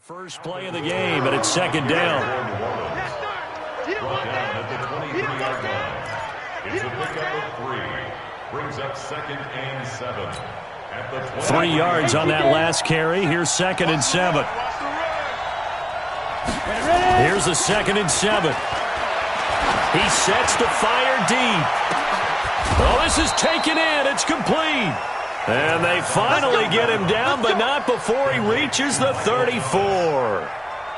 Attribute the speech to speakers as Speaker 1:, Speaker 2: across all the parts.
Speaker 1: First play of the game, and it's second down.
Speaker 2: Brought down at the 23-yard line. It's a pickup of 3. Brings up 2nd and 7. At the
Speaker 1: 3 yards on that last carry. Here's 2nd and 7. Here's the 2nd and 7. He sets to fire deep. Oh, this is taken in. It's complete. And they finally get him down, but not before he reaches the 34.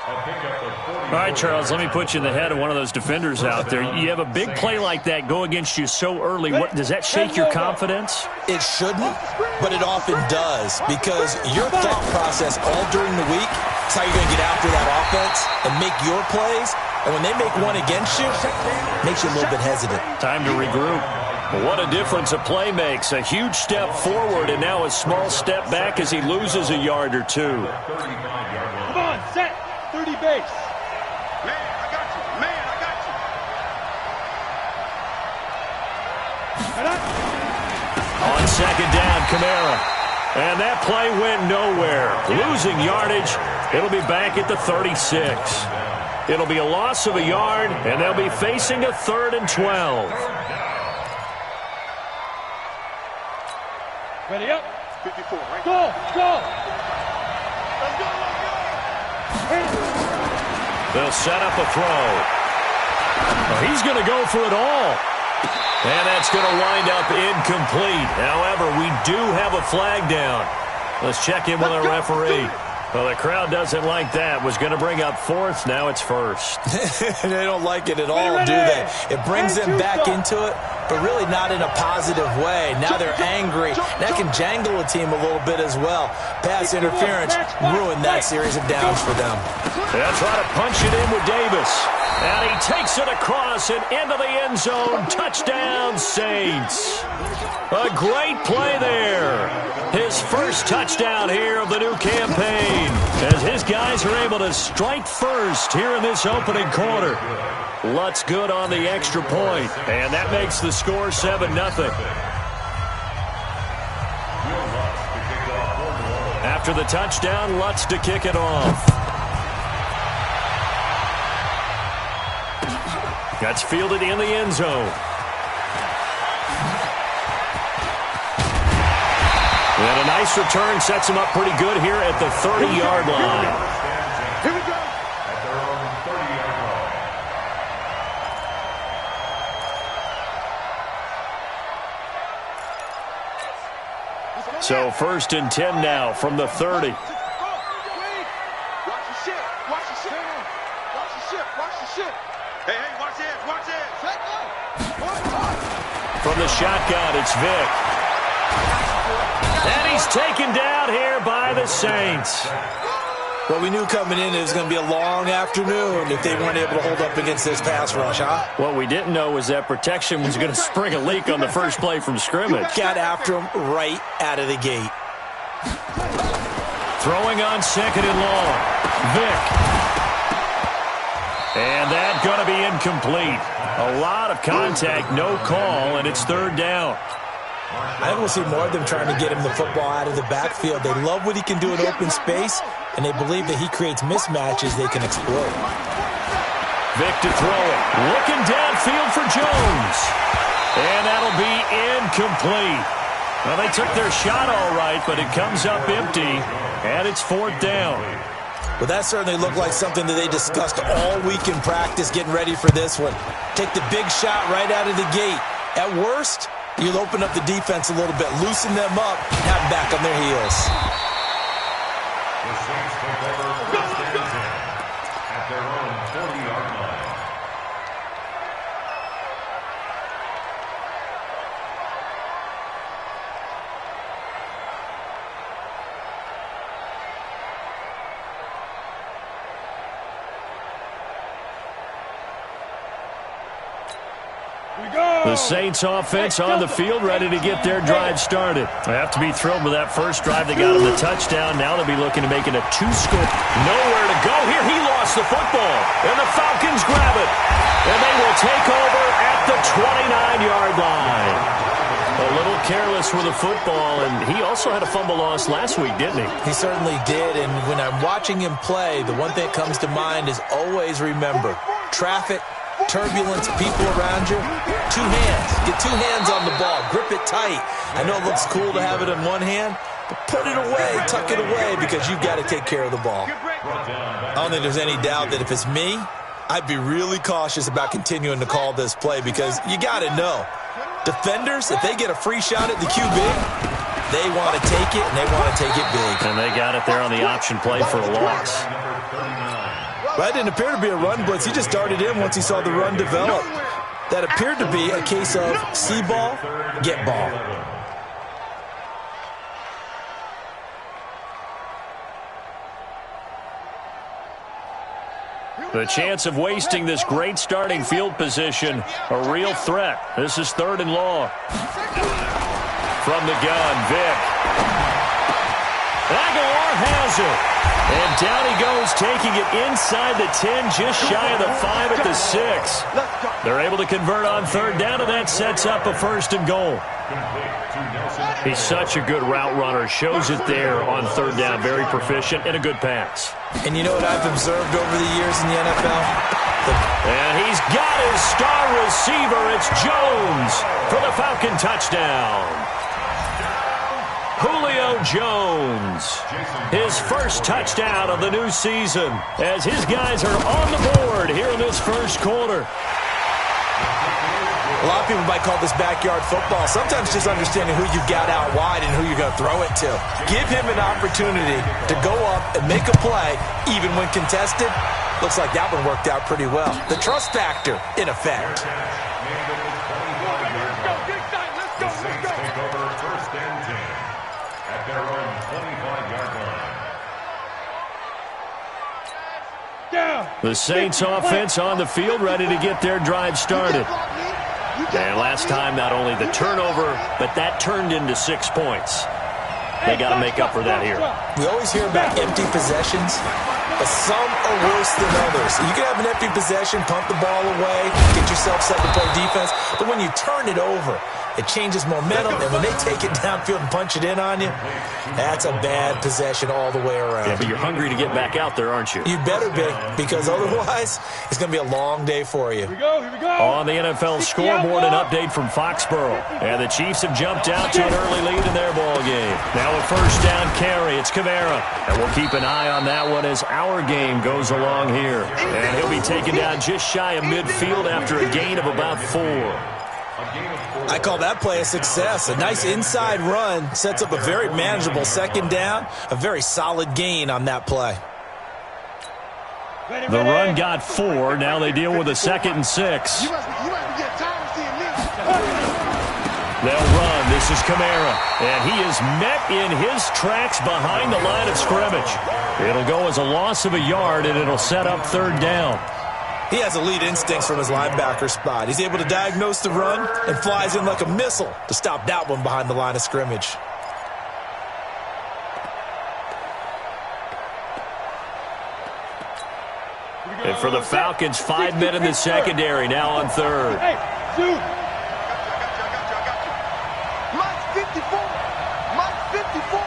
Speaker 1: All right, Charles, let me put you in the head of one of those defenders out there. You have a big play like that go against you so early. Does that shake your confidence?
Speaker 3: It shouldn't, but it often does, because your thought process all during the week is how you're going to get after that offense and make your plays. And when they make one against you, it makes you a little bit hesitant.
Speaker 1: Time to regroup. What a difference a play makes. A huge step forward and now a small step back as he loses a yard or two.
Speaker 4: Come on, set. 30 base. Man, I got you. Man, I got you.
Speaker 1: On second down, Kamara. And that play went nowhere. Losing yardage. It'll be back at the 36. It'll be a loss of a yard, and they'll be facing a 3rd and 12.
Speaker 4: Ready up. 54, right? Go, go. Let's go, let's go.
Speaker 1: They'll set up a throw. Well, he's going to go for it all. And that's going to wind up incomplete. However, we do have a flag down. Let's check in with our referee. Well, the crowd doesn't like that. Was going to bring up 4th. Now it's 1st.
Speaker 3: They don't like it at all, do they? It brings them back into it, but really not in a positive way. Now they're angry. That can jangle a team a little bit as well. Pass interference ruined that series of downs for them.
Speaker 1: They'll try to punch it in with Davis. And he takes it across and into the end zone. Touchdown, Saints. A great play there. His first touchdown here of the new campaign, as his guys are able to strike first here in this opening quarter. Lutz good on the extra point, and that makes the score 7-0. After the touchdown, Lutz to kick it off. That's fielded in the end zone. And a nice return sets him up pretty good here at the 30-yard line.
Speaker 4: Here we go.
Speaker 2: At their own 30-yard line.
Speaker 1: So 1st and 10 now from the 30.
Speaker 4: Watch the shit. Watch the shit. Watch the shit. Watch the shit. Hey, watch this. Watch this.
Speaker 1: From the shotgun, it's Vic. And he's taken down here by the Saints.
Speaker 3: Well, we knew coming in it was going to be a long afternoon if they weren't able to hold up against this pass rush, huh?
Speaker 1: What we didn't know was that protection was going to spring a leak on the first play from scrimmage.
Speaker 3: Got after him right out of the gate.
Speaker 1: Throwing on 2nd and long. Vic. And that's going to be incomplete. A lot of contact, no call, and it's 3rd down.
Speaker 3: I think we'll see more of them trying to get him the football out of the backfield. They love what he can do in open space, and they believe that he creates mismatches they can exploit.
Speaker 1: Vic to throw it. Looking downfield for Jones. And that'll be incomplete. Well, they took their shot all right, but it comes up empty, and it's 4th down.
Speaker 3: Well, that certainly looked like something that they discussed all week in practice, getting ready for this one. Take the big shot right out of the gate. At worst, you'll open up the defense a little bit, loosen them up, have them back on their heels.
Speaker 2: The Saints take over 1st and 10 at their own 40-yard line.
Speaker 1: The Saints offense on the field, ready to get their drive started. They have to be thrilled with that first drive. They got him the touchdown. Now they'll be looking to make it a 2-score. Nowhere to go here. He lost the football. And the Falcons grab it. And they will take over at the 29-yard line. A little careless with the football, and he also had a fumble loss last week, didn't he?
Speaker 3: He certainly did, and when I'm watching him play, the one thing that comes to mind is always remember, traffic, turbulence, people around you, two hands. Get two hands on the ball. Grip it tight. I know it looks cool to have it in one hand, but put it away, tuck it away, because you've got to take care of the ball. I don't think there's any doubt that if it's me, I'd be really cautious about continuing to call this play, because you got to know, defenders, if they get a free shot at the QB, they want to take it, and they want to take it big.
Speaker 1: And they got it there on the option play for a loss.
Speaker 3: That didn't appear to be a run blitz. He just darted in once he saw the run develop. That appeared to be a case of see ball, get ball.
Speaker 1: The chance of wasting this great starting field position, a real threat. This is 3rd and long. From the gun, Vick. Aguilar has it. And down he goes, taking it inside the 10, just shy of the 5 at the 6. They're able to convert on 3rd down, and that sets up a 1st and goal. He's such a good route runner. Shows it there on 3rd down. Very proficient and a good pass.
Speaker 3: And you know what I've observed over the years in the NFL?
Speaker 1: And he's got his star receiver. It's Jones for the Falcon touchdown. Julio Jones, his first touchdown of the new season, as his guys are on the board here in this first quarter.
Speaker 3: A lot of people might call this backyard football. Sometimes just understanding who you've got out wide and who you're going to throw it to. Give him an opportunity to go up and make a play, even when contested. Looks like that one worked out pretty well. The trust factor, in effect.
Speaker 1: The Saints offense on the field, ready to get their drive started. And last time, not only the turnover, but that turned into 6 points. They got to make up for that here.
Speaker 3: We always hear about empty possessions, but some are worse than others. You can have an empty possession, punt the ball away, get yourself set to play defense, but when you turn it over, it changes momentum, and when they take it downfield and punch it in on you, that's a bad possession all the way around.
Speaker 1: Yeah, but you're hungry to get back out there, aren't you?
Speaker 3: You better be, because otherwise, it's going to be a long day for you.
Speaker 4: Here we go.
Speaker 1: On the NFL scoreboard, an update from Foxborough. And the Chiefs have jumped out to an early lead in their ball game. Now a 1st down carry. It's Kamara. And we'll keep an eye on that one as our game goes along here. And he'll be taken down just shy of midfield after a gain of about 4.
Speaker 3: I call that play a success. A nice inside run sets up a very manageable 2nd down. A very solid gain on that play.
Speaker 1: The run got 4. Now they deal with a 2nd and 6. They'll run. This is Kamara. And he is met in his tracks behind the line of scrimmage. It'll go as a loss of a yard, and it'll set up 3rd down.
Speaker 3: He has elite instincts from his linebacker spot. He's able to diagnose the run and flies in like a missile to stop that one behind the line of scrimmage.
Speaker 1: And for the Falcons, 5 men in the secondary, now on 3rd.
Speaker 4: Hey, shoot. Mike 54. Mike 54.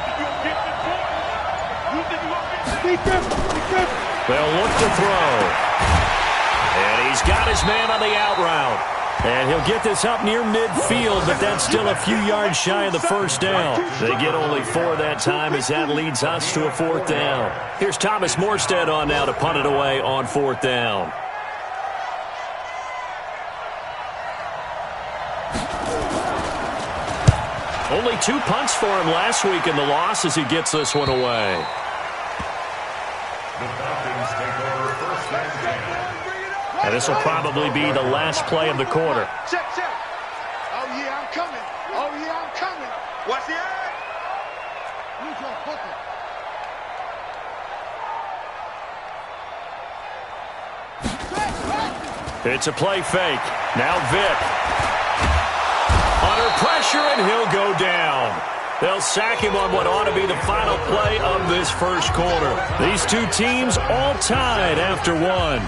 Speaker 4: You don't get the point. You think you won't get the
Speaker 1: They'll look to throw. And he's got his man on the out route. And he'll get this up near midfield, but that's still a few yards shy of the 1st down. They get only 4 that time as that leads us to a 4th down. Here's Thomas Morstead on now to punt it away on 4th down. Only 2 punts for him last week in the loss as he gets this one away. And this will probably be the last play of the quarter.
Speaker 4: Check. Oh, yeah, I'm coming. Oh, yeah, I'm coming. Watch the eye.
Speaker 1: It's a play fake. Now Vick. Under pressure, and he'll go down. They'll sack him on what ought to be the final play of this first quarter. These two teams all tied after 1.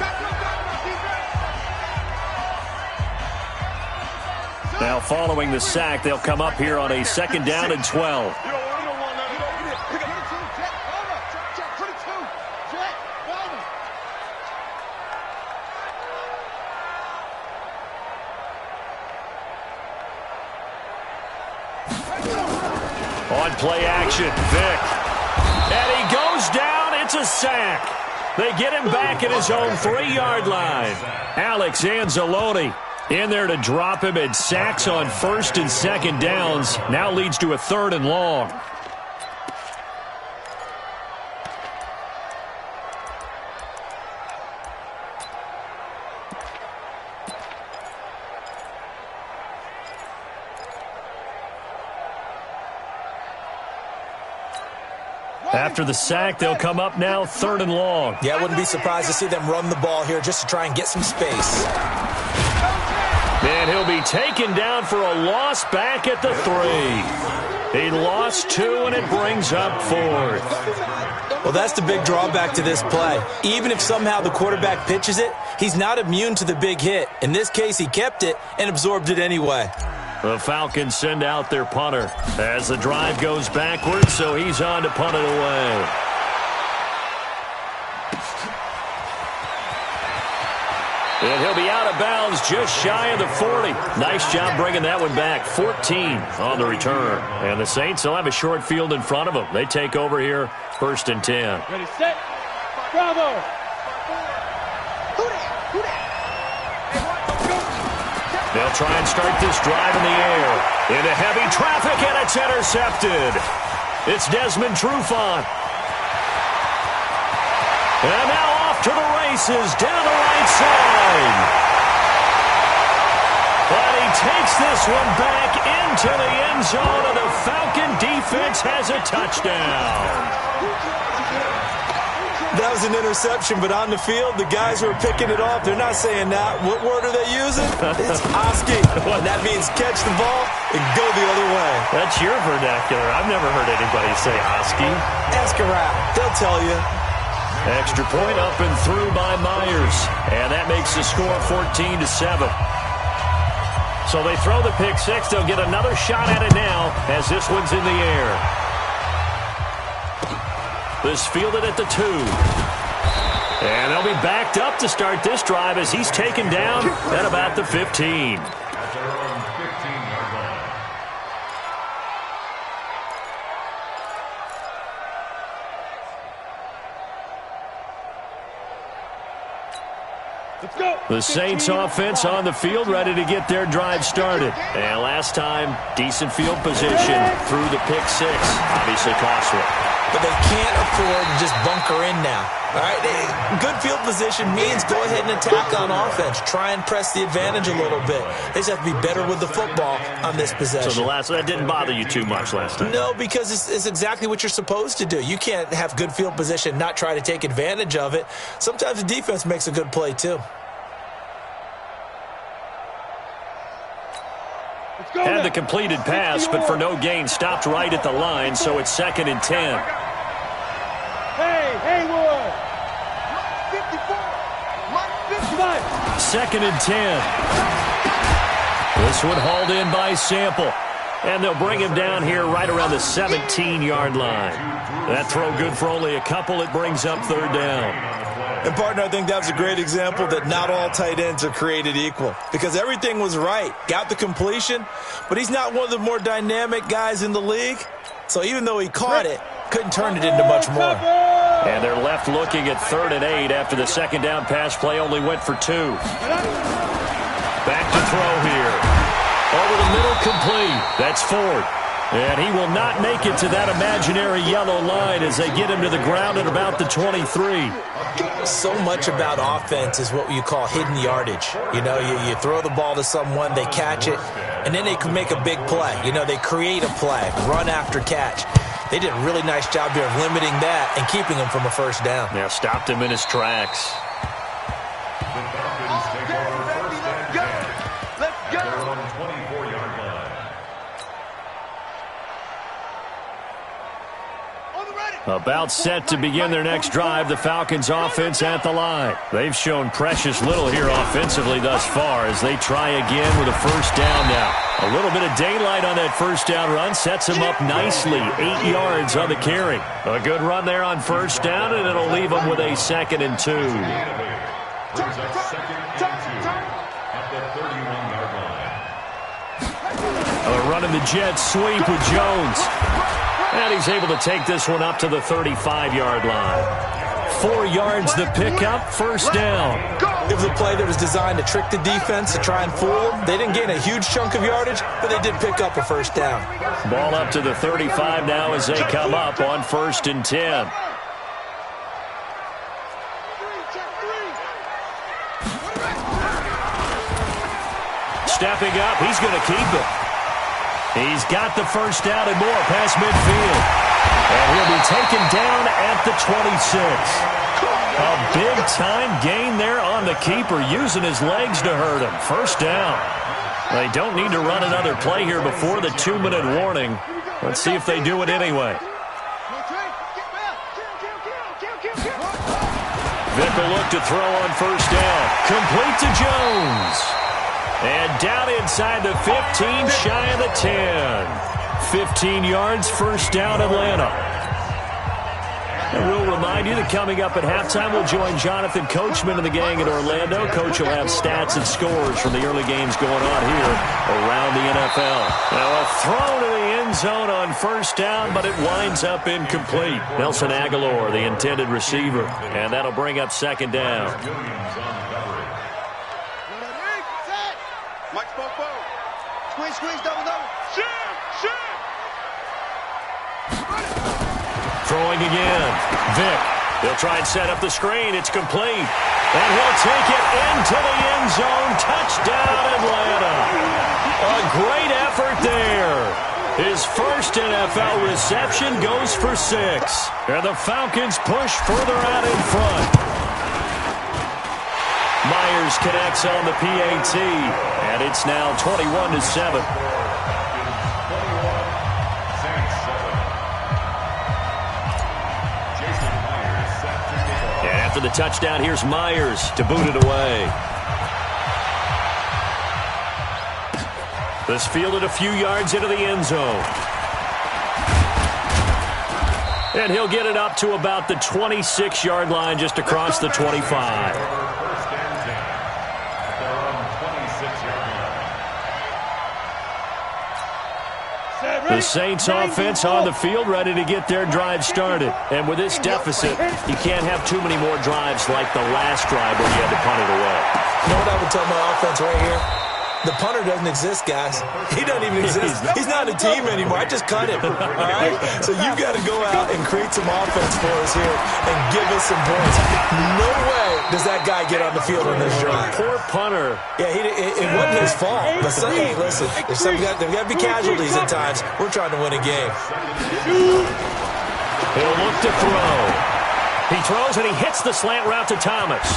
Speaker 1: Now following the sack, they'll come up here on a 2nd down and 12. On play action, Vic. And he goes down. It's a sack. They get him back at his own 3-yard line. Alex Anzalone in there to drop him, and sacks on 1st and 2nd downs. Now leads to a 3rd and long. After the sack, they'll come up now 3rd and long.
Speaker 3: Yeah, I wouldn't be surprised to see them run the ball here just to try and get some space.
Speaker 1: And he'll be taken down for a loss back at the 3. He lost 2, and it brings up 4th.
Speaker 3: Well, that's the big drawback to this play. Even if somehow the quarterback pitches it, he's not immune to the big hit. In this case, he kept it and absorbed it anyway.
Speaker 1: The Falcons send out their punter as the drive goes backwards, so he's on to punt it away. And he'll be out of bounds just shy of the 40. Nice job bringing that one back. 14 on the return. And the Saints will have a short field in front of them. They take over here, 1st and 10.
Speaker 4: Ready, set, bravo.
Speaker 1: They'll try and start this drive in the air. Into heavy traffic, and it's intercepted. It's Desmond Trufant. And now off to the races down the right side. But he takes this one back into the end zone, and the Falcon defense has a touchdown.
Speaker 3: That was an interception, but on the field, the guys who are picking it off, they're not saying that. What word are they using? It's Oski. And that means catch the ball and go the other way.
Speaker 1: That's your vernacular. I've never heard anybody say Oski.
Speaker 3: Ask around. They'll tell you.
Speaker 1: Extra point up and through by Myers. And that makes the score 14-7. So they throw the pick six. They'll get another shot at it now as this one's in the air. This fielded at the 2. And they'll be backed up to start this drive as he's taken down at about the 15. The Saints offense on the field, ready to get their drive started. And last time, decent field position through the pick six. Obviously costly.
Speaker 3: But they can't afford to just bunker in now. All right, good field position means go ahead and attack on offense. Try and press the advantage a little bit. They just have to be better with the football on this possession.
Speaker 1: So that didn't bother you too much last time?
Speaker 3: No, because it's exactly what you're supposed to do. You can't have good field position and not try to take advantage of it. Sometimes the defense makes a good play too.
Speaker 1: Had the completed pass, but for no gain, stopped right at the line, so it's 2nd and 10.
Speaker 4: Hey, Haywood! 54!
Speaker 1: 2nd and 10. This one hauled in by Sample. And they'll bring him down here right around the 17-yard line. That throw good for only a couple. It brings up 3rd down.
Speaker 3: And, partner, I think that was a great example that not all tight ends are created equal. Because everything was right. Got the completion, but he's not one of the more dynamic guys in the league. So even though he caught it, couldn't turn it into much more.
Speaker 1: And they're left looking at 3rd and 8 after the 2nd down pass play only went for 2. Back to throw here. Over the middle, complete. That's Ford. And he will not make it to that imaginary yellow line as they get him to the ground at about the 23.
Speaker 3: So much about offense is what you call hidden yardage. You know, you throw the ball to someone, they catch it, and then they can make a big play. You know, they create a play, run after catch. They did a really nice job here of limiting that and keeping him from a 1st down.
Speaker 1: Yeah, stopped him in his tracks. About set to begin their next drive, the Falcons offense at the line. They've shown precious little here offensively thus far as they try again with a first down now. A little bit of daylight on that first down run sets them up nicely. 8 yards on the carry. A good run there on first down, and it'll leave them with a 2nd and 2.
Speaker 2: Brings up 2nd and 2 at the 31-yard line.
Speaker 1: Running the jet sweep with Jones. And he's able to take this one up to the 35-yard line. 4 yards the pickup, first down.
Speaker 3: It was a play that was designed to trick the defense, to try and fool them. They didn't gain a huge chunk of yardage, but they did pick up a first down.
Speaker 1: Ball up to the 35 now as they come up on 1st and 10. Stepping up, he's going to keep it. He's got the first down and more past midfield. And he'll be taken down at the 26. A big-time gain there on the keeper, using his legs to hurt him. First down. They don't need to run another play here before the 2-minute warning. Let's see if they do it anyway. Vick will look to throw on first down. Complete to Jones. And down inside the 15, shy of the 10. 15 yards, first down, Atlanta. And we'll remind you that coming up at halftime, we'll join Jonathan Coachman and the gang in Orlando. Coach will have stats and scores from the early games going on here around the NFL. Now a throw to the end zone on first down, but it winds up incomplete. Nelson Aguilar, the intended receiver, and that'll bring up 2nd down.
Speaker 4: Squeeze, double.
Speaker 1: Throwing again. Vick. They'll try and set up the screen. It's complete. And he'll take it into the end zone. Touchdown, Atlanta. A great effort there. His first NFL reception goes for 6. And the Falcons push further out in front. Myers connects on the PAT. And it's now 21-7. After the touchdown, here's Myers to boot it away. This fielded a few yards into the end zone. And he'll get it up to about the 26-yard line just across the 25. The Saints offense on the field, ready to get their drive started. And with this deficit, you can't have too many more drives like the last drive where you had to punt it away.
Speaker 3: You know what I would tell my offense right here? The punter doesn't exist, guys. He doesn't even exist. He's not a team anymore. I just cut him. All right? So you've got to go out and create some offense for us here and give us some points. No way does that guy get on the field on this drive.
Speaker 1: Poor punter.
Speaker 3: Yeah, it wasn't his fault. But hey, listen, there's got to be casualties at times. We're trying to win a game.
Speaker 1: He'll look to throw. He throws and he hits the slant route to Thomas.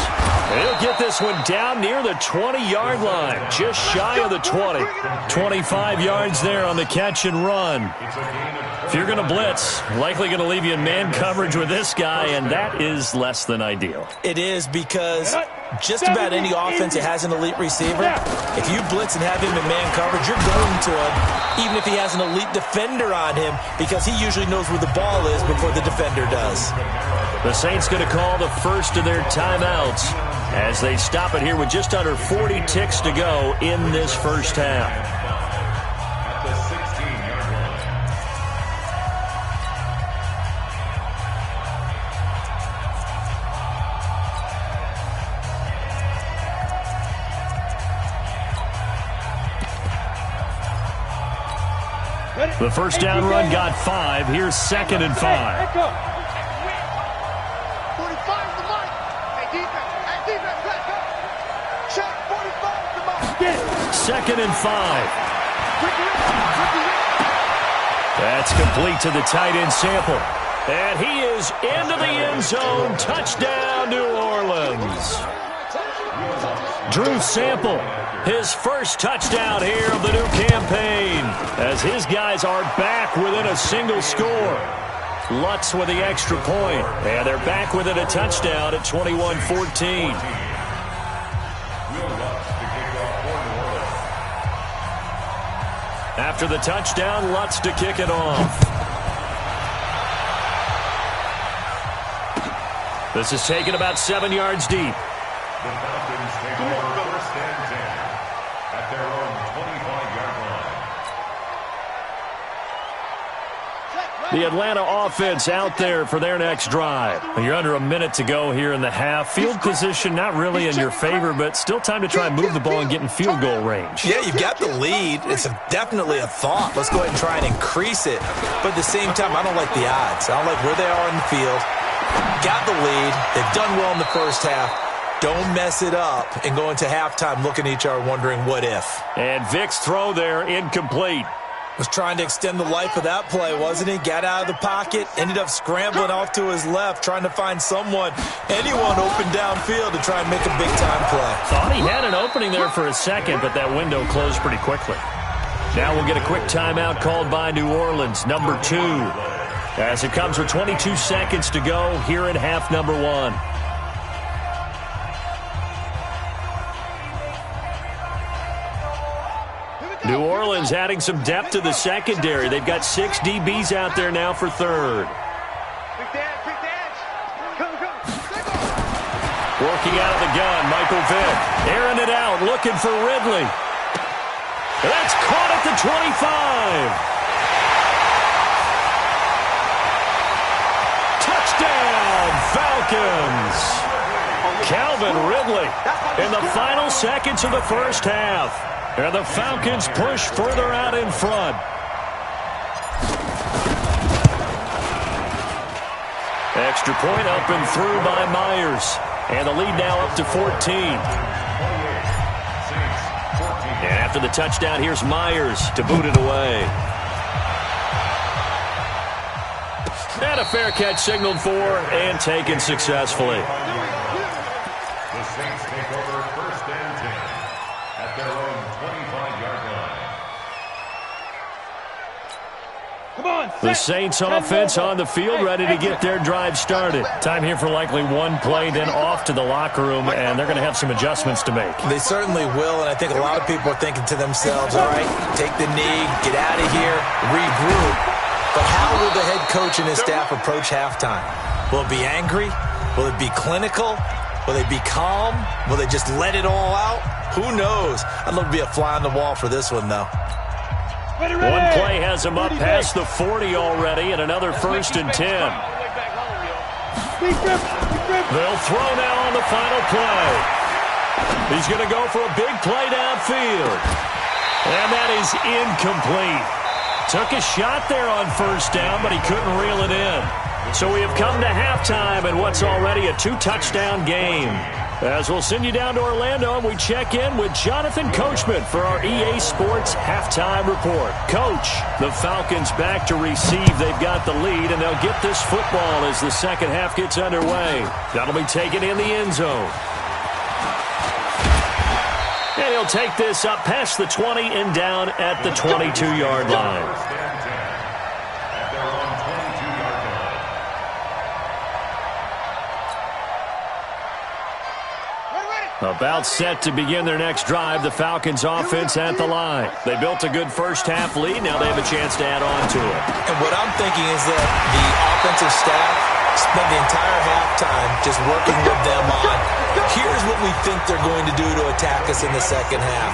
Speaker 1: He'll get this one down near the 20-yard line, just shy of the 20. 25 yards there on the catch and run. If you're going to blitz, likely going to leave you in man coverage with this guy, and that is less than ideal.
Speaker 3: It is, because just about any offense that has an elite receiver, if you blitz and have him in man coverage, you're going to him, even if he has an elite defender on him, because he usually knows where the ball is before the defender does.
Speaker 1: The Saints going to call the first of their timeouts as they stop it here with just under 40 ticks to go in this first half.
Speaker 2: At the 16-yard
Speaker 1: line. The first down run got 5. Here's 2nd and 5. Second and 5. That's complete to the tight end Sample. And he is into the end zone. Touchdown, New Orleans. Drew Sample, his first touchdown here of the new campaign, as his guys are back within a single score. Lutz with the extra point. And they're back within a touchdown at 21-14. After the touchdown, Lutz to kick it off. This is taken about 7 yards deep.
Speaker 2: The Falcons take over first and 10 at their own 25-yard line.
Speaker 1: The Atlanta offense out there for their next drive. You're under a minute to go here in the half. Field position not really in your favor, but still time to try and move the ball and get in field goal range.
Speaker 3: Yeah, you've got the lead. It's definitely a thought. Let's go ahead and try and increase it. But at the same time, I don't like the odds. I don't like where they are in the field. Got the lead. They've done well in the first half. Don't mess it up and go into halftime looking at each other wondering what if.
Speaker 1: And Vic's throw there incomplete.
Speaker 3: Was trying to extend the life of that play, wasn't he? Got out of the pocket, ended up scrambling off to his left, trying to find anyone open downfield to try and make a big-time play.
Speaker 1: Thought he had an opening there for a second, but that window closed pretty quickly. Now we'll get a quick timeout called by New Orleans, number 2. As it comes with 22 seconds to go here in half number 1. New Orleans adding some depth to the secondary. They've got 6 DBs out there now for third. Working out of the gun, Michael Vick. Airing it out, looking for Ridley. That's caught at the 25. Touchdown, Falcons. Calvin Ridley in the final seconds of the first half. And the Falcons push further out in front. Extra point up and through by Myers. And the lead now up to 14. And after the touchdown, here's Myers to boot it away. And a fair catch signaled for and taken successfully.
Speaker 2: The Saints take over first and 10 at their own 25-yard line.
Speaker 1: The Saints offense on the field, ready to get their drive started. Time here for likely one play, then off to the locker room, and they're going to have some adjustments to make.
Speaker 3: They certainly will, and I think a lot of people are thinking to themselves, all right, take the knee, get out of here, regroup. But how will the head coach and his staff approach halftime? Will it be angry? Will it be clinical? Will they be calm? Will they just let it all out? Who knows? I'd love to be a fly on the wall for this one, though.
Speaker 1: One play has him up past the 40 already, and another first and 10. They'll throw now on the final play. He's going to go for a big play downfield. And that is incomplete. Took a shot there on first down, but he couldn't reel it in. So we have come to halftime in what's already a 2-touchdown game. As we'll send you down to Orlando, and we check in with Jonathan Coachman for our EA Sports Halftime Report. Coach, the Falcons back to receive. They've got the lead, and they'll get this football as the second half gets underway. That'll be taken in the end zone. And he'll take this up past the 20 and down at the 22-yard line. About set to begin their next drive, the Falcons offense at the line. They built a good first half lead. Now they have a chance to add on to it.
Speaker 3: And what I'm thinking is that the offensive staff spent the entire halftime just working with them on, here's what we think they're going to do to attack us in the second half.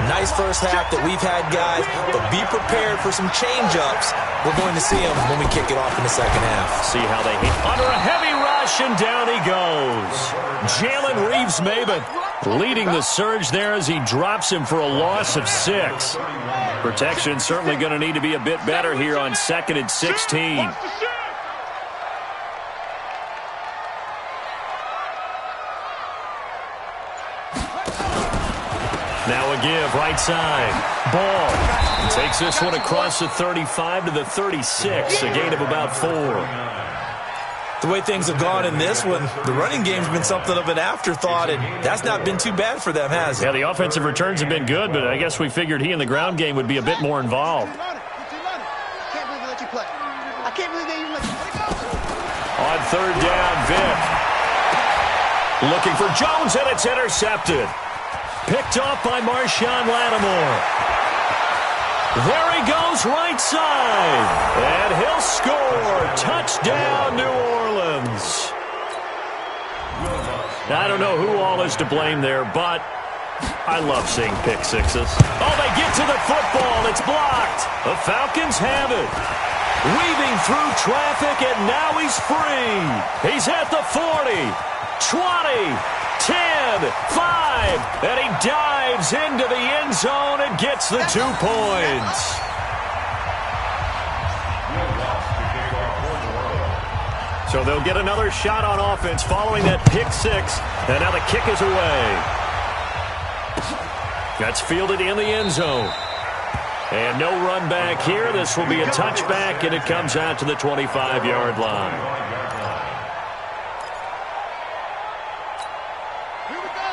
Speaker 3: Nice first half that we've had, guys, but be prepared for some change-ups. We're going to see them when we kick it off in the second half.
Speaker 1: See how they hit under a heavy rush, and down he goes. Jalen Reeves-Maybin leading the surge there as he drops him for a loss of 6. Protection certainly going to need to be a bit better here on 2nd and 16. Now a give, right side. Ball. Takes this one across the 35 to the 36, a gain of about 4.
Speaker 3: The way things have gone in this one, the running game's been something of an afterthought, and that's not been too bad for them, has it?
Speaker 1: Yeah, the offensive returns have been good, but I guess we figured he in the ground game would be a bit more involved.
Speaker 4: Can't believe they let you play. I I can't believe they even let it go.
Speaker 1: On third down, Vick. Looking for Jones, and it's intercepted. Picked off by Marshawn Lattimore. There he goes, right side. And he'll score. Touchdown, New Orleans. I don't know who all is to blame there, but I love seeing pick sixes. Oh, they get to the football. It's blocked. The Falcons have it. Weaving through traffic, and now he's free. He's at the 40, 20, 10, 5, and he dives into the end zone and gets the 2 points. So they'll get another shot on offense following that pick six, and now the kick is away. That's fielded in the end zone. And no run back here. This will be a touchback, and it comes out to the 25-yard line.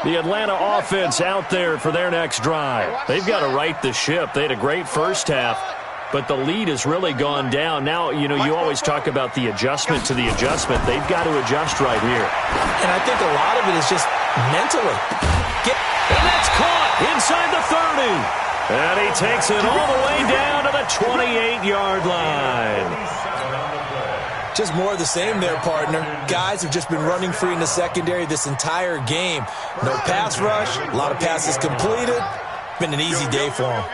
Speaker 1: The Atlanta offense out there for their next drive. They've got to right the ship. They had a great first half, but the lead has really gone down. Now, you always talk about the adjustment to the adjustment. They've got to adjust right here.
Speaker 3: And I think a lot of it is just mentally.
Speaker 1: And that's caught inside the 30. And he takes it all the way down to the 28-yard line.
Speaker 3: Just more of the same there, partner. Guys have just been running free in the secondary this entire game. No pass rush, a lot of passes completed. Been an easy day for them.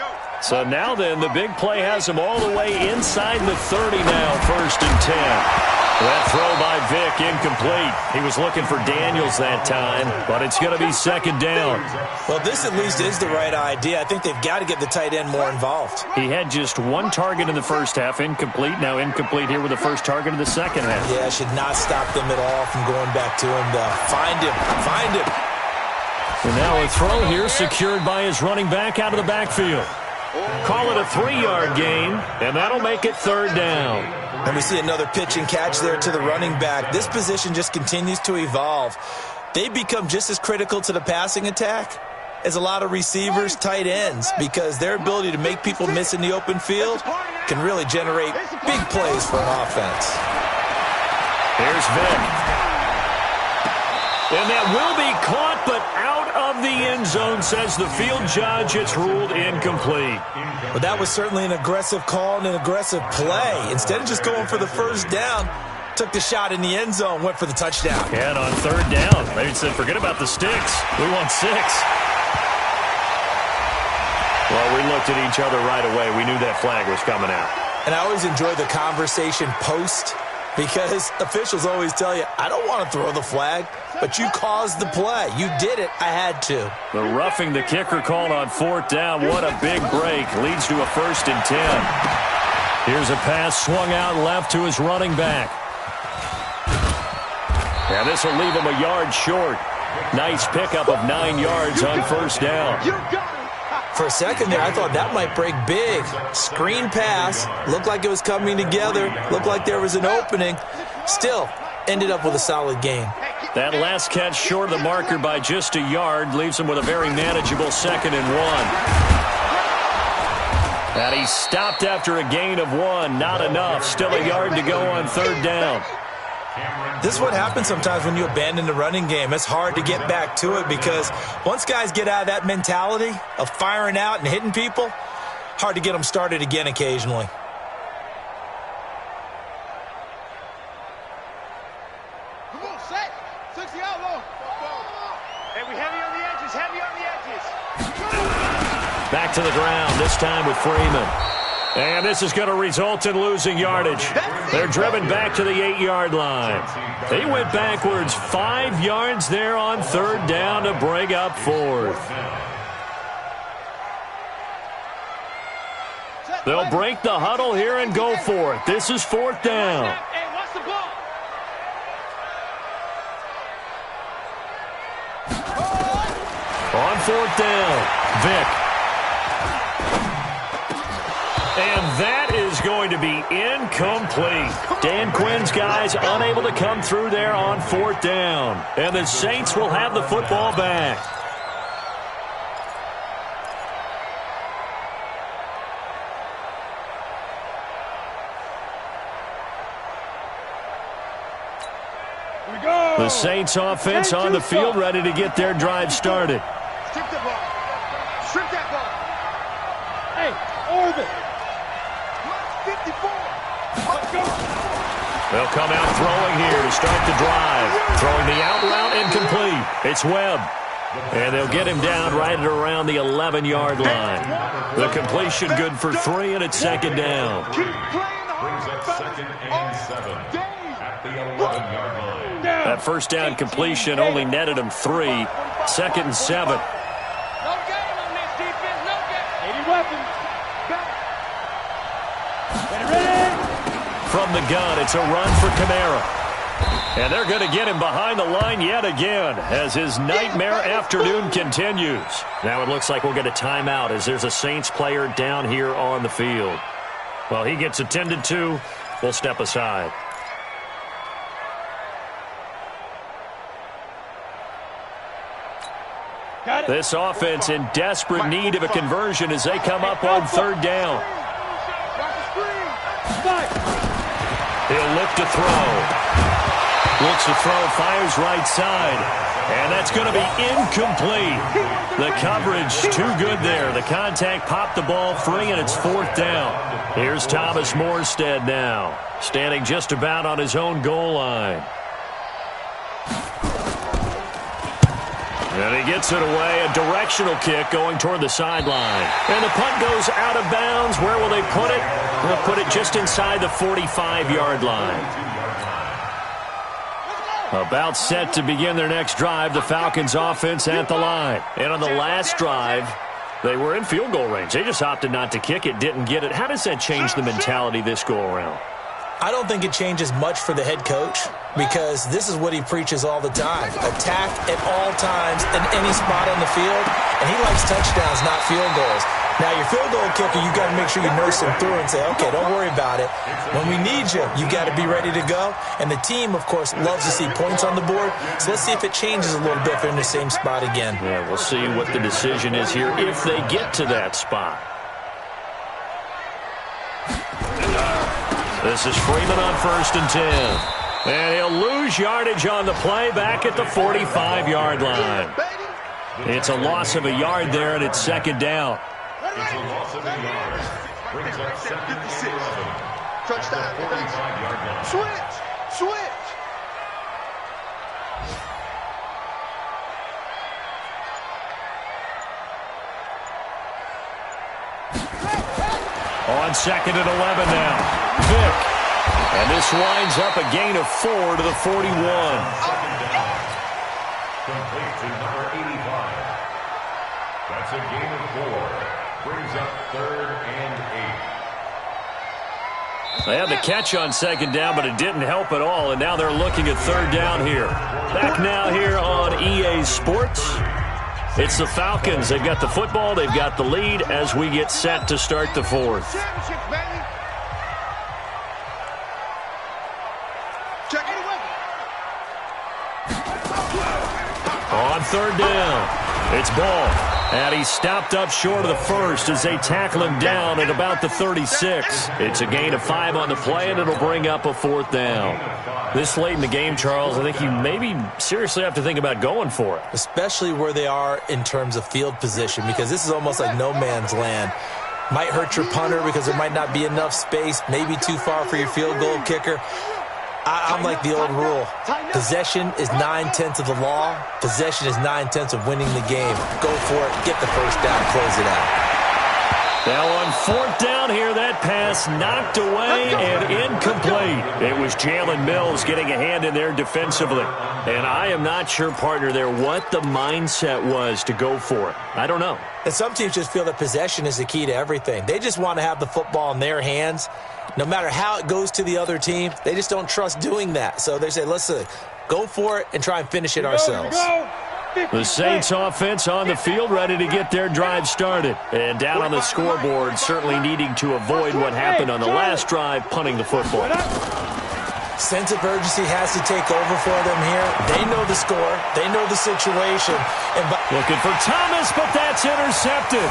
Speaker 1: So now then, the big play has him all the way inside the 30 now, 1st and 10. That throw by Vick, incomplete. He was looking for Daniels that time, but it's going to be 2nd down.
Speaker 3: Well, this at least is the right idea. I think they've got to get the tight end more involved.
Speaker 1: He had just 1 target in the first half, incomplete. Now incomplete here with the first target in the second half.
Speaker 3: Yeah, should not stop them at all from going back to him, though. Find him. Find him.
Speaker 1: And now a throw here secured by his running back out of the backfield. Call it a 3-yard gain, and that'll make it 3rd down.
Speaker 3: And we see another pitch and catch there to the running back. This position just continues to evolve. They become just as critical to the passing attack as a lot of receivers, tight ends, because their ability to make people miss in the open field can really generate big plays for an offense.
Speaker 1: Here's Vick. And that will be caught, but out of the end zone, says the field judge. It's ruled incomplete.
Speaker 3: Well, that was certainly an aggressive call and an aggressive play. Instead of just going for the first down, took the shot in the end zone, went for the touchdown.
Speaker 1: And on 3rd down, they said, forget about the sticks. We want 6. Well, we looked at each other right away. We knew that flag was coming out.
Speaker 3: And I always enjoy the conversation post, because officials always tell you, I don't want to throw the flag, but you caused the play. You did it. I had to.
Speaker 1: The roughing the kicker called on 4th down. What a big break. Leads to a 1st and 10. Here's a pass swung out left to his running back. And this will leave him a yard short. Nice pickup of 9 yards on 1st down.
Speaker 3: For a second there, I thought that might break big. Screen pass. Looked like it was coming together. Looked like there was an opening. Still, ended up with a solid gain.
Speaker 1: That last catch short of the marker by just a yard leaves him with a very manageable 2nd and 1. And he stopped after a gain of 1. Not enough. Still a yard to go on 3rd down.
Speaker 3: This is what happens sometimes when you abandon the running game. It's hard to get back to it because once guys get out of that mentality of firing out and hitting people, hard to get them started again occasionally.
Speaker 4: Come on, set. 60 out long. Hey, we heavy on the edges, heavy on the edges.
Speaker 1: Back to the ground, this time with Freeman. And this is going to result in losing yardage. They're driven back to the 8-yard line. They went backwards 5 yards there on 3rd down to bring up 4th. They'll break the huddle here and go for it. This is 4th down. On 4th down, Vick. And that is going to be incomplete. Dan Quinn's guys unable to come through there on 4th down. And the Saints will have the football back. The Saints offense on the field, ready to get their drive started.
Speaker 4: Strip the ball. Strip that ball. Hey, orbit. 54. Let's go.
Speaker 1: They'll come out throwing here to start the drive. Throwing the out route incomplete. It's Webb. And they'll get him down right at around the 11-yard line. The completion good for 3, and it's second down.
Speaker 4: Keep playing
Speaker 2: Brings up
Speaker 4: hard.
Speaker 2: second and 7 at the 11-yard line.
Speaker 1: That first down completion only netted him 3. Second and 7.
Speaker 4: No game on this defense. No game. 80 weapons. Ready.
Speaker 1: From the gun, it's a run for Kamara. And they're going to get him behind the line yet again as his nightmare afternoon continues. Now it looks like we'll get a timeout as there's a Saints player down here on the field. Well, he gets attended to. We'll step aside. This offense in desperate need of a conversion as they come up on third down. He'll look to throw. Looks to throw, fires right side. And that's going to be incomplete. The coverage too good there. The contact popped the ball free, and it's fourth down. Here's Thomas Morstead now, standing just about on his own goal line. And he gets it away, a directional kick going toward the sideline. And the punt goes out of bounds. Where will they put it? They'll put it just inside the 45-yard line. About set to begin their next drive, the Falcons offense at the line. And on the last drive, they were in field goal range. They just opted not to kick it, didn't get it. How does that change the mentality this go-around?
Speaker 3: I don't think it changes much for the head coach because this is what he preaches all the time. Attack at all times in any spot on the field, and he likes touchdowns, not field goals. Now, your field goal kicker, you got to make sure you nurse him through and say, okay, don't worry about it. When we need you, you got to be ready to go. And the team, of course, loves to see points on the board. So let's see if it changes a little bit if they're in the same spot again.
Speaker 1: Yeah, we'll see what the decision is here if they get to that spot. This is Freeman on 1st and 10. And he'll lose yardage on the play back at the 45-yard line. It's a loss of a yard there, and it's second down.
Speaker 2: It's a loss of a yard. Brings up second and 11
Speaker 4: Touchdown.
Speaker 2: at the 45-yard line.
Speaker 4: Switch.
Speaker 1: On second and 11 now. Vick. And this winds up a gain of 4 to the 41.
Speaker 2: Second down. Complete to number 85. That's a gain of 4. Brings up 3rd and 8.
Speaker 1: They had the catch on second down, but it didn't help at all, and now they're looking at third down here. Back now here on EA Sports. It's the Falcons. They've got the football. They've got the lead as we get set to start the fourth.
Speaker 4: Championship, baby. Check it.
Speaker 1: On third down, it's Ball. And he's stopped up short of the first as they tackle him down at about the 36. It's a gain of 5 on the play, and it'll bring up a fourth down. This late in the game, Charles, I think you maybe seriously have to think about going for it.
Speaker 3: Especially where they are in terms of field position, because this is almost like no man's land. Might hurt your punter because there might not be enough space, maybe too far for your field goal kicker. I'm like the old rule. Possession is 9/10 of the law. Possession is 9/10 of winning the game. Go for it. Get the first down. Close it out.
Speaker 1: Now on fourth down here, that pass knocked away and incomplete. It was Jalen Mills getting a hand in there defensively. And I am not sure, partner, there what the mindset was to go for it. I don't know.
Speaker 3: And some teams just feel that possession is the key to everything. They just want to have the football in their hands. No matter how it goes to the other team, they just don't trust doing that. So they say, let's go for it and try and finish it ourselves.
Speaker 1: The Saints offense on the field ready to get their drive started. And down on the scoreboard, certainly needing to avoid what happened on the last drive, punting the football.
Speaker 3: Sense of urgency has to take over for them here. They know the score. They know the situation. And
Speaker 1: looking for Thomas, but that's intercepted.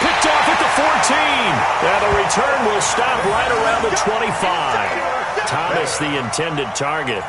Speaker 1: Picked off at the 14. Now the return will stop right around the 25. Thomas the intended target.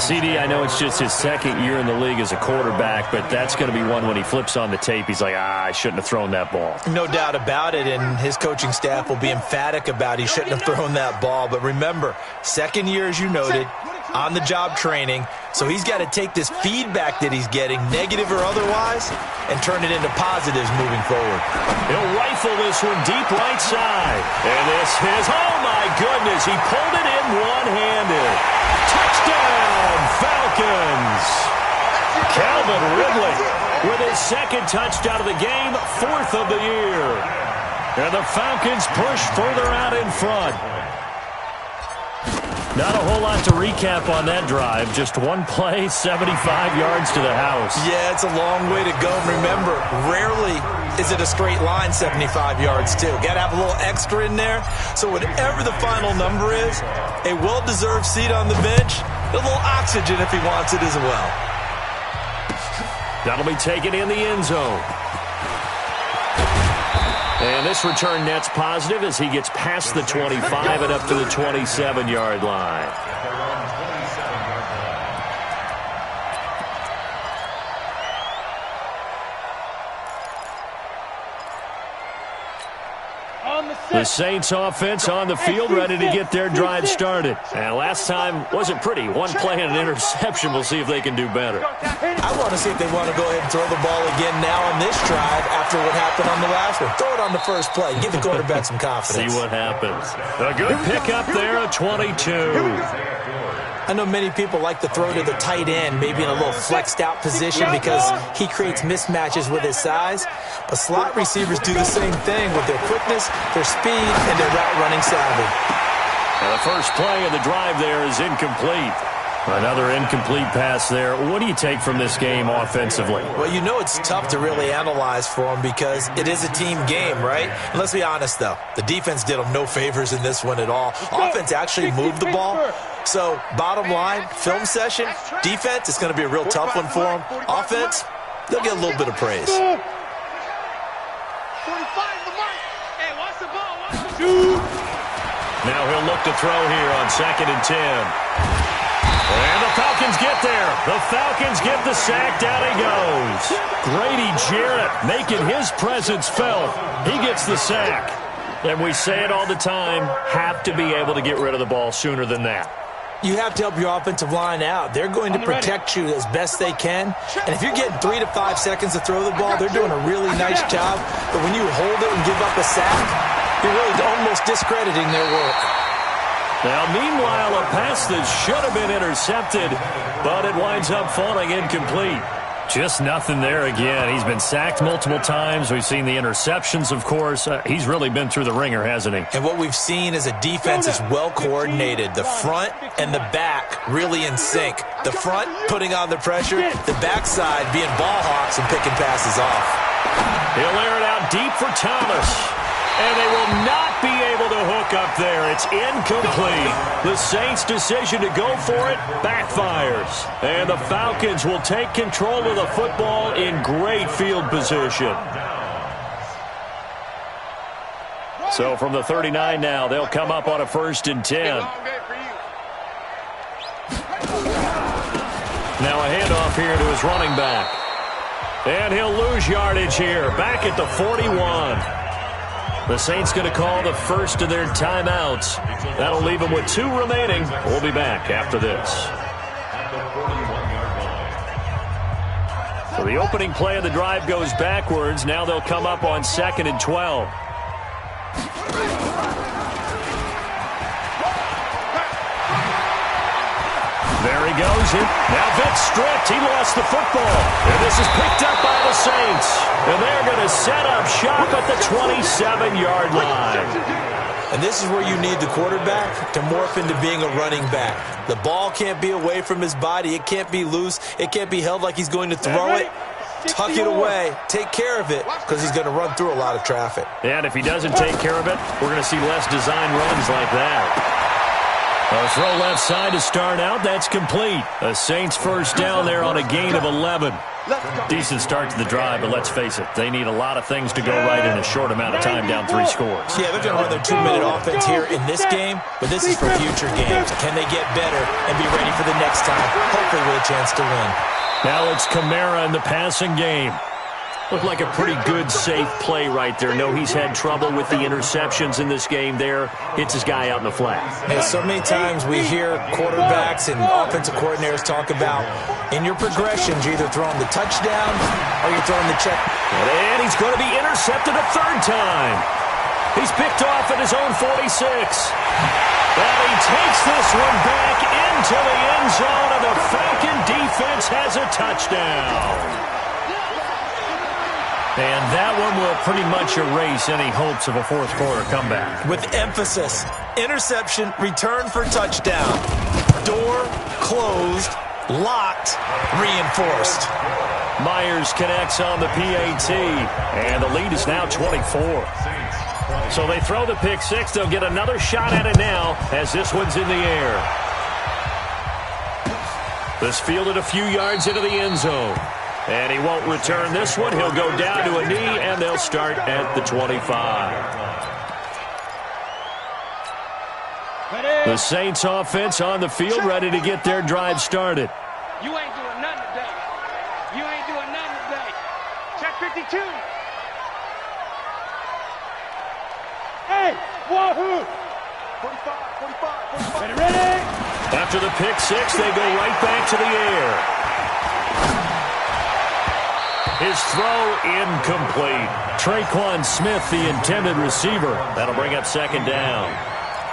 Speaker 1: CD, I know it's just his second year in the league as a quarterback, but that's going to be one when he flips on the tape, he's like, I shouldn't have thrown that ball.
Speaker 3: No doubt about it, and his coaching staff will be emphatic about he shouldn't have thrown that ball. But remember, second year, as you noted, on-the-job training, so he's got to take this feedback that he's getting, negative or otherwise, and turn it into positives moving forward.
Speaker 1: He'll rifle this one deep right side. And this is, oh my goodness, he pulled it in one-handed. Touchdown, Falcons! Calvin Ridley with his second touchdown of the game, fourth of the year. And the Falcons push further out in front. Not a whole lot to recap on that drive. Just one play, 75 yards to the house.
Speaker 3: Yeah, it's a long way to go. And remember, rarely is it a straight line 75 yards, too. Got to have a little extra in there. So whatever the final number is, a well-deserved seat on the bench, a little oxygen if he wants it as well.
Speaker 1: That'll be taken in the end zone. And this return net's positive as he gets past the 25 and up to the 27-yard line. The Saints offense on the field, ready to get their drive started. And last time wasn't pretty. One play and an interception. We'll see if they can do better.
Speaker 3: I want to see if they want to go ahead and throw the ball again now on this drive after what happened on the last one. Throw it on the first play. Give the quarterback some confidence.
Speaker 1: See what happens. A good pickup there, a 22.
Speaker 3: I know many people like to throw to the tight end, maybe in a little flexed out position because he creates mismatches with his size. But slot receivers do the same thing with their quickness, their speed, and their route running savvy.
Speaker 1: And the first play of the drive there is incomplete. Another incomplete pass there. What do you take from this game offensively?
Speaker 3: Well, you know it's tough to really analyze for them because it is a team game, right? And let's be honest, though. The defense did them no favors in this one at all. Offense actually moved the ball. So, bottom line, film session, defense, it's going to be a real tough one for them. Offense, they'll get a little bit of praise.
Speaker 1: Now he'll look to throw here on 2nd and 10. And the Falcons get there. The Falcons get the sack. Down he goes. Grady Jarrett making his presence felt. He gets the sack. And we say it all the time, have to be able to get rid of the ball sooner than that.
Speaker 3: You have to help your offensive line out. They're going to protect you as best they can. And if you're getting 3 to 5 seconds to throw the ball, they're doing a really nice job. But when you hold it and give up a sack, you're really almost discrediting their work.
Speaker 1: Now, meanwhile, a pass that should have been intercepted, but it winds up falling incomplete. Just nothing there again. He's been sacked multiple times. We've seen the interceptions, of course. He's really been through the ringer, hasn't he?
Speaker 3: And what we've seen is a defense is well coordinated. The front and the back really in sync. The front putting on the pressure, the backside being ball hawks and picking passes off.
Speaker 1: He'll air it out deep for Thomas. And they will not be able to hook up there. It's incomplete. The Saints' decision to go for it backfires. And the Falcons will take control of the football in great field position. So from the 39 now, they'll come up on a 1st and 10. Now a handoff here to his running back. And he'll lose yardage here. Back at the 41. The Saints going to call the first of their timeouts. That'll leave them with 2 remaining. We'll be back after this. So the opening play of the drive goes backwards. Now they'll come up on 2nd and 12. There he goes. Now Vick's stripped. He lost the football. And this is picked up by the Saints. And they're going to set up shop at the 27-yard line.
Speaker 3: And this is where you need the quarterback to morph into being a running back. The ball can't be away from his body. It can't be loose. It can't be held like he's going to throw it. Tuck it away. Take care of it because he's going to run through a lot of traffic.
Speaker 1: And if he doesn't take care of it, we're going to see less design runs like that. A throw left side to start out. That's complete. A Saints first down there on a gain of 11. Decent start to the drive, but let's face it, they need a lot of things to go right in a short amount of time down 3 scores.
Speaker 3: Yeah, they're going to run their 2-minute offense here in this game, but this is for future games. Can they get better and be ready for the next time, hopefully with a chance to win?
Speaker 1: Now it's Kamara in the passing game. Looked like a pretty good, safe play right there. No, he's had trouble with the interceptions in this game there. Hits his guy out in the flat.
Speaker 3: Yeah, so many times we hear quarterbacks and offensive coordinators talk about in your progressions, you're either throwing the touchdown or you're throwing the check.
Speaker 1: And he's going to be intercepted a 3rd time. He's picked off at his own 46. And he takes this one back into the end zone, and the Falcon defense has a touchdown. And that one will pretty much erase any hopes of a 4th quarter comeback.
Speaker 3: With emphasis, interception, return for touchdown. Door closed, locked, reinforced.
Speaker 1: Myers connects on the PAT, and the lead is now 24. So they throw the pick 6. They'll get another shot at it now as this one's in the air. This fielded a few yards into the end zone. And he won't return this one. He'll go down to a knee, and they'll start at the 25. The Saints offense on the field, ready to get their drive started.
Speaker 4: You ain't doing nothing today. You ain't doing nothing today. Check 52. Hey, wahoo! 45. Ready?
Speaker 1: After the pick 6, they go right back to the air. His throw incomplete. Traquan Smith, the intended receiver. That'll bring up 2nd down.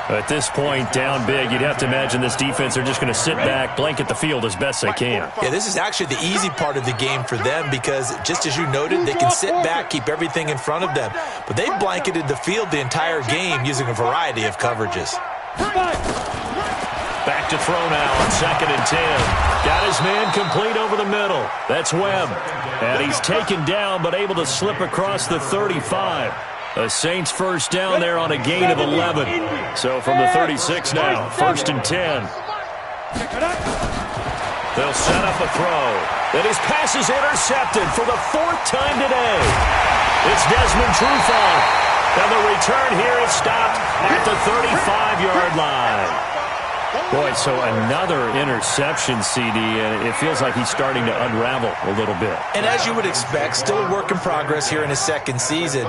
Speaker 1: At this point, down big, you'd have to imagine this defense are just going to sit back, blanket the field as best they can.
Speaker 3: Yeah, this is actually the easy part of the game for them because, just as you noted, they can sit back, keep everything in front of them. But they've blanketed the field the entire game using a variety of coverages.
Speaker 1: Back to throw now on 2nd and 10. Got his man complete over the middle. That's Webb. And he's taken down but able to slip across the 35. The Saints 1st down there on a gain of 11. So from the 36 now, 1st and 10. They'll set up a throw. And his pass is intercepted for the 4th time today. It's Desmond Trufant. And the return here is stopped at the 35-yard line. Boy, so another interception, CD, and it feels like he's starting to unravel a little bit.
Speaker 3: And as you would expect, still a work in progress here in his 2nd season.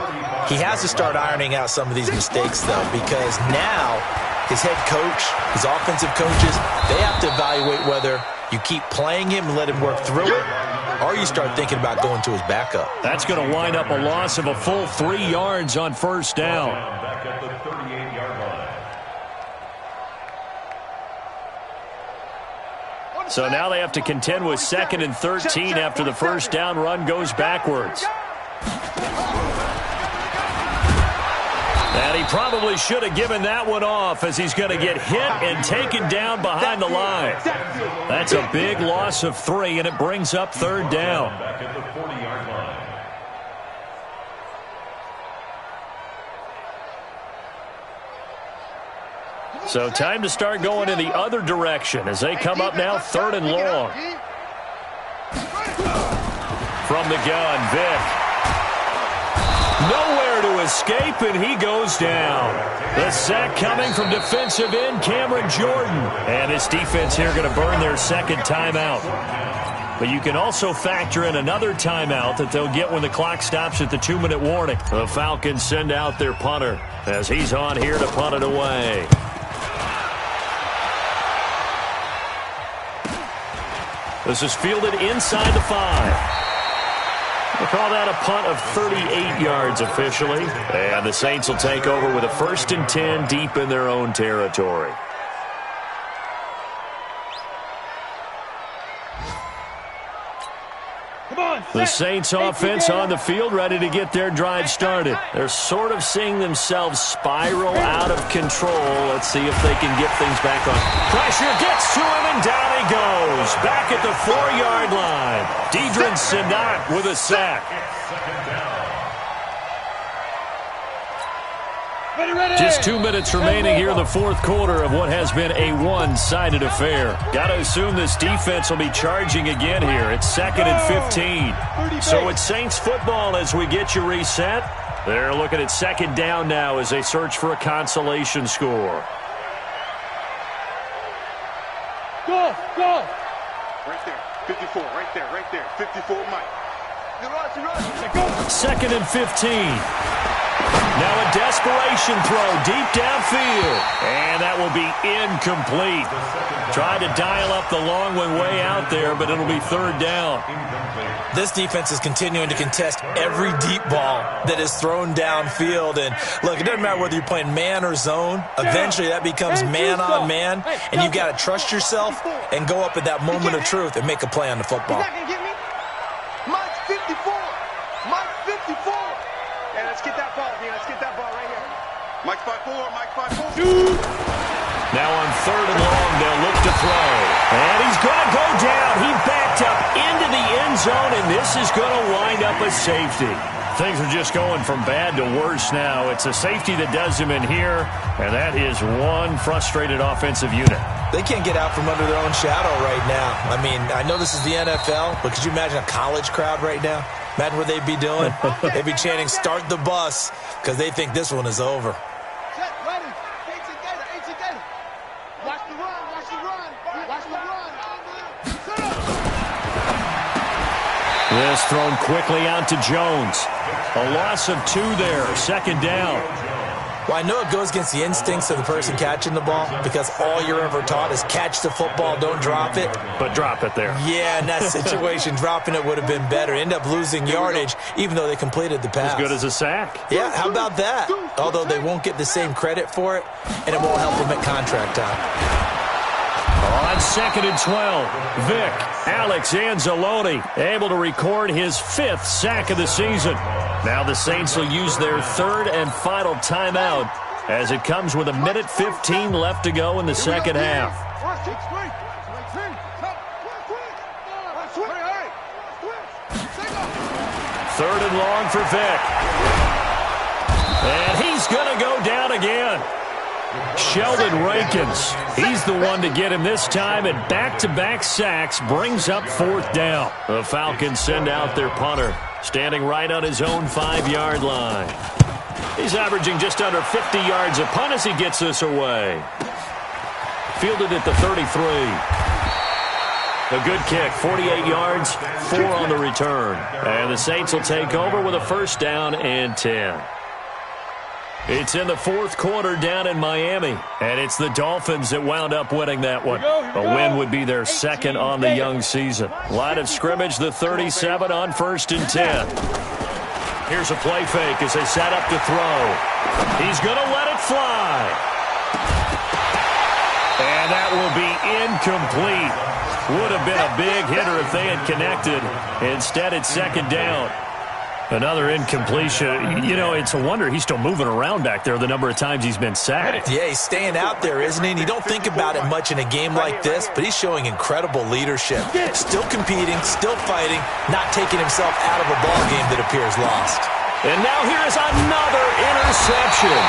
Speaker 3: He has to start ironing out some of these mistakes, though, because now his head coach, his offensive coaches, they have to evaluate whether you keep playing him and let him work through it, or you start thinking about going to his backup.
Speaker 1: That's going to wind up a loss of a full 3 yards on 1st down.
Speaker 2: Back at the 38-yard line.
Speaker 1: So now they have to contend with 2nd and 13 after the 1st down run goes backwards. And he probably should have given that one off as he's going to get hit and taken down behind the line. That's a big loss of 3, and it brings up 3rd down.
Speaker 2: Back at the 40-yard line.
Speaker 1: So time to start going in the other direction as they come up now 3rd and long. From the gun, Vick. Nowhere to escape, and he goes down. The sack coming from defensive end Cameron Jordan. And this defense here going to burn their 2nd timeout. But you can also factor in another timeout that they'll get when the clock stops at the 2-minute warning. The Falcons send out their punter as he's on here to punt it away. This is fielded inside the 5. We'll call that a punt of 38 yards officially. And the Saints will take over with a 1st and 10 deep in their own territory. The Saints offense on the field ready to get their drive started. They're sort of seeing themselves spiral out of control. Let's see if they can get things back on. Pressure gets to him, and down he goes. Back at the 4-yard line. Deidrin Sinat with a sack. Just 2 minutes remaining here in the fourth quarter of what has been a one-sided affair. Got to assume this defense will be charging again here. It's 2nd and 15. So it's Saints football as we get you reset. They're looking at 2nd down now as they search for a consolation score.
Speaker 4: Go! Right there. 54, right there. 54, Mike.
Speaker 1: 2nd and 15. Now a desperation throw deep downfield. And that will be incomplete. Tried to dial up the long one way out there, but it'll be 3rd down.
Speaker 3: This defense is continuing to contest every deep ball that is thrown downfield. And look, it doesn't matter whether you're playing man or zone. Eventually that becomes man on man. And you've got to trust yourself and go up at that moment of truth and make a play on the football.
Speaker 4: Mike's 54. Mike's 54. Yeah, let's get that ball, man. Let's get that ball right here. Mike's 5'4", Mike's 5'4".
Speaker 1: Now on 3rd and long, they'll look to throw. And he's going to go down. He backed up into the end zone, and this is going to wind up a safety. Things are just going from bad to worse now. It's a safety that does him in here, and that is one frustrated offensive unit.
Speaker 3: They can't get out from under their own shadow right now. I mean, I know this is the NFL, but could you imagine a college crowd right now? Imagine what they'd be doing. They'd be chanting, "Start the bus," because they think this one is over.
Speaker 1: This thrown quickly out to Jones. A loss of 2 there, 2nd down.
Speaker 3: Well, I know it goes against the instincts of the person catching the ball because all you're ever taught is catch the football, don't drop it.
Speaker 1: But drop it there.
Speaker 3: Yeah, in that situation, dropping it would have been better. End up losing yardage, even though they completed the pass.
Speaker 1: As good as a sack.
Speaker 3: Yeah, how about that? Although they won't get the same credit for it, and it won't help them at contract time.
Speaker 1: On 2nd and 12, Vic, Alex Anzalone able to record his 5th sack of the season. Now the Saints will use their 3rd and final timeout as it comes with 1:15 left to go in the second half. 3rd and long for Vic. And he's going to go down again. Sheldon Rankins, he's the one to get him this time, and back-to-back sacks brings up 4th down. The Falcons send out their punter, standing right on his own 5-yard line. He's averaging just under 50 yards a punt as he gets this away. Fielded at the 33. A good kick, 48 yards, 4 on the return. And the Saints will take over with a 1st down and 10. It's in the fourth quarter down in Miami, and it's the Dolphins that wound up winning that one. A win would be their 2nd on the young season. Line of scrimmage, the 37 on 1st and 10. Here's a play fake as they set up to throw. He's going to let it fly. And that will be incomplete. Would have been a big hitter if they had connected. Instead, it's 2nd down. Another incompletion. You know, it's a wonder he's still moving around back there the number of times he's been sacked.
Speaker 3: Yeah, he's staying out there, isn't he? And you don't think about it much in a game like this, but he's showing incredible leadership. Still competing, still fighting, not taking himself out of a ball game that appears lost.
Speaker 1: And now here's another interception.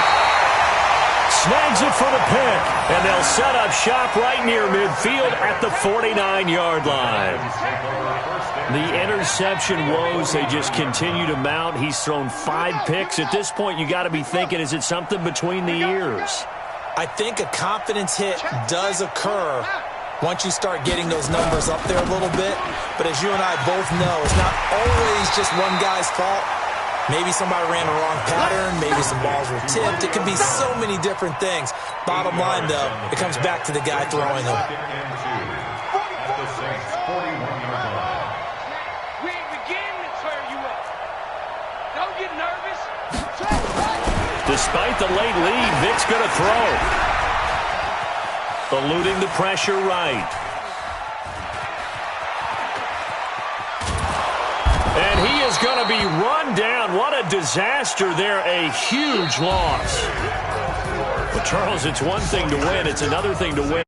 Speaker 1: Snags it for the pick, and they'll set up shop right near midfield at the 49-yard line. The interception woes, they just continue to mount. He's thrown 5 picks. At this point, you got to be thinking, is it something between the ears?
Speaker 3: I think a confidence hit does occur once you start getting those numbers up there a little bit. But as you and I both know, it's not always just one guy's fault. Maybe somebody ran a wrong pattern. Maybe some balls were tipped. It could be so many different things. Bottom line, though, it comes back to the guy throwing them.
Speaker 1: Despite the late lead, Vic's going to throw. Eluding the pressure right. And he is going to be run down. What a disaster there. A huge loss. Well, Charles, it's one thing to win. It's another thing to win.